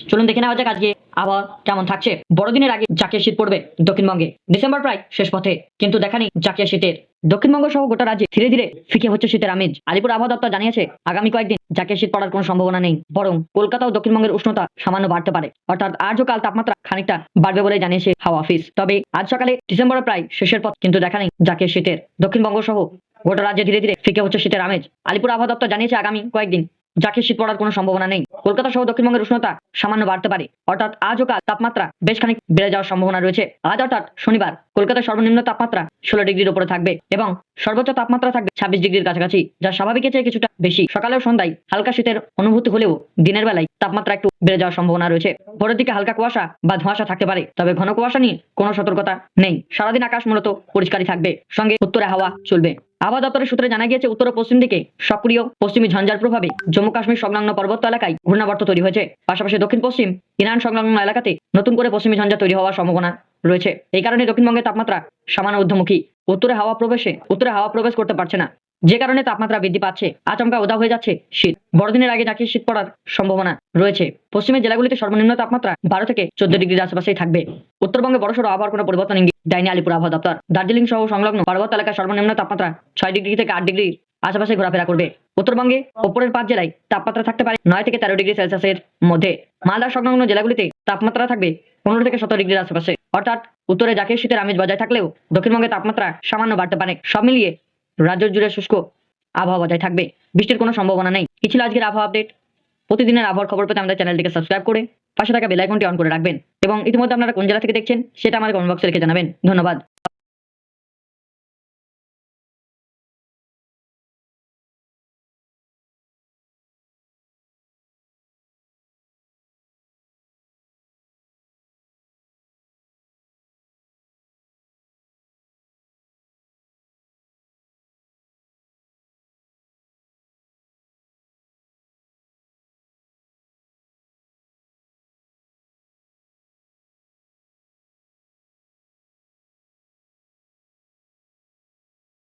চলুন দেখে নেওয়া যাক আজকে আবহাওয়া কেমন থাকছে। বড়দিনের আগে জাঁকিয়ে শীত পড়বে দক্ষিণবঙ্গে। ডিসেম্বর প্রায় শেষ পথে, কিন্তু দেখা নেই জাঁকিয়ে শীতের। দক্ষিণবঙ্গ সহ গোটা রাজ্যে ধীরে ধীরে ফিকে হচ্ছে শীতের আমেজ। আলিপুর আবহাওয়া দপ্তর জানিয়েছে আগামী কয়েকদিন জাঁকিয়ে শীত পড়ার কোনো সম্ভাবনা নেই, বরং কলকাতা ও দক্ষিণবঙ্গের উষ্ণতা সামান্য বাড়তে পারে। অর্থাৎ আজ ও কাল তাপমাত্রা খানিকটা বাড়বে বলে জানিয়েছে হাওয়া অফিস। তবে আজ সকালে ডিসেম্বরের প্রায় শেষের পথ, কিন্তু দেখা নেই জাঁকিয়ে শীতের। দক্ষিণবঙ্গ সহ গোটা রাজ্যে ধীরে ধীরে ফিকে হচ্ছে শীতের আমেজ। আলিপুর আবহাওয়া দপ্তর জানিয়েছে আগামী কয়েকদিন জাঁকিয়ে শীত পড়ার কোনো সম্ভাবনা নেই। কলকাতা সহ দক্ষিণবঙ্গের উষ্ণতা সামান্য বাড়তে পারে। অর্থাৎ আজ ও কাল তাপমাত্রা বেশ খানিক বেড়ে যাওয়ার সম্ভাবনা রয়েছে। আজ অর্থাৎ শনিবার কলকাতার সর্বনিম্ন তাপমাত্রা 16 ডিগ্রির উপরে থাকবে এবং সর্বোচ্চ তাপমাত্রা থাকবে 26 ডিগ্রির কাছাকাছি, যা স্বাভাবিকের চেয়ে কিছুটা বেশি। সকালে ও সন্ধ্যায় হালকা শীতের অনুভূতি হলেও দিনের বেলায় তাপমাত্রা একটু বেড়ে যাওয়ার সম্ভাবনা রয়েছে। ভোরের দিকে হালকা কুয়াশা বা ধোঁয়াশা থাকতে পারে, তবে ঘন কুয়াশা নিয়ে কোনো সতর্কতা নেই। সারাদিন আকাশ মূলত পরিষ্কারই থাকবে, সঙ্গে উত্তরে হাওয়া চলবে। আবহাওয়া দপ্তরের সূত্রে জানা গিয়েছে উত্তর ও পশ্চিম দিকে সক্রিয় পশ্চিমী ঝঞ্ঝার প্রভাবে জম্মু কাশ্মীর সংলগ্ন পার্বত্য এলাকায় ঘূর্ণাবর্ত তৈরি হয়েছে। পাশাপাশি দক্ষিণ পশ্চিম ইরান সংলগ্ন এলাকাতে নতুন করে পশ্চিমী ঝঞ্ঝা তৈরি হওয়ার সম্ভাবনা রয়েছে। এই কারণে দক্ষিণবঙ্গের তাপমাত্রা সামান্য ঊর্ধ্বমুখী। উত্তরে হাওয়া প্রবেশ করতে পারছে না, যে কারণে তাপমাত্রা বৃদ্ধি পাচ্ছে। আচমকা উধাও হয়ে যাচ্ছে শীত। বড়দিনের আগে জাঁকিয়ে শীত পড়ার সম্ভাবনা রয়েছে। পশ্চিমের জেলাগুলিতে সর্বনিম্ন তাপমাত্রা 12 থেকে 14 ডিগ্রির আশেপাশেই থাকবে। উত্তরবঙ্গে বড়সড় আবহাওয়ার কোনো পরিবর্তন ইঙ্গিত দেয়নি আলিপুর আবহাওয়া দপ্তর। দার্জিলিং সহ সংলগ্ন পার্বত্য এলাকার সর্বনিম্ন তাপমাত্রা 6 ডিগ্রি থেকে 8 ডিগ্রির আশেপাশে ঘোরাফেরা করবে। উত্তরবঙ্গে ওপরের 5 জেলায় তাপমাত্রা থাকতে পারে 9 থেকে 13 ডিগ্রি সেলসিয়াসের মধ্যে। মালদা সংলগ্ন জেলাগুলিতে তাপমাত্রা থাকবে 15 থেকে 17 ডিগ্রির আশেপাশে। অর্থাৎ উত্তরে জাঁকিয়ে শীতের আমেজ বজায় থাকলেও দক্ষিণবঙ্গে তাপমাত্রা সামান্য বাড়তে পারে। সব মিলিয়ে রাজ্য জুড়ে শুষ্ক আবহাওয়া বজায় থাকবে। বৃষ্টির কোনো সম্ভাবনা নেই। কি ছিল আজকের আবহাওয়া আপডেট? প্রতিদিনের আবহাওয়ার খবর পেতে আমাদের চ্যানেলটিকে সাবস্ক্রাইব করে পাশে থাকা বেল আইকনটি অন করে রাখবেন এবং ইতিমধ্যে আপনারা কোন জেলা থেকে দেখছেন সেটা আমাদের কমেন্ট বক্সে লিখে জানাবেন। ধন্যবাদ।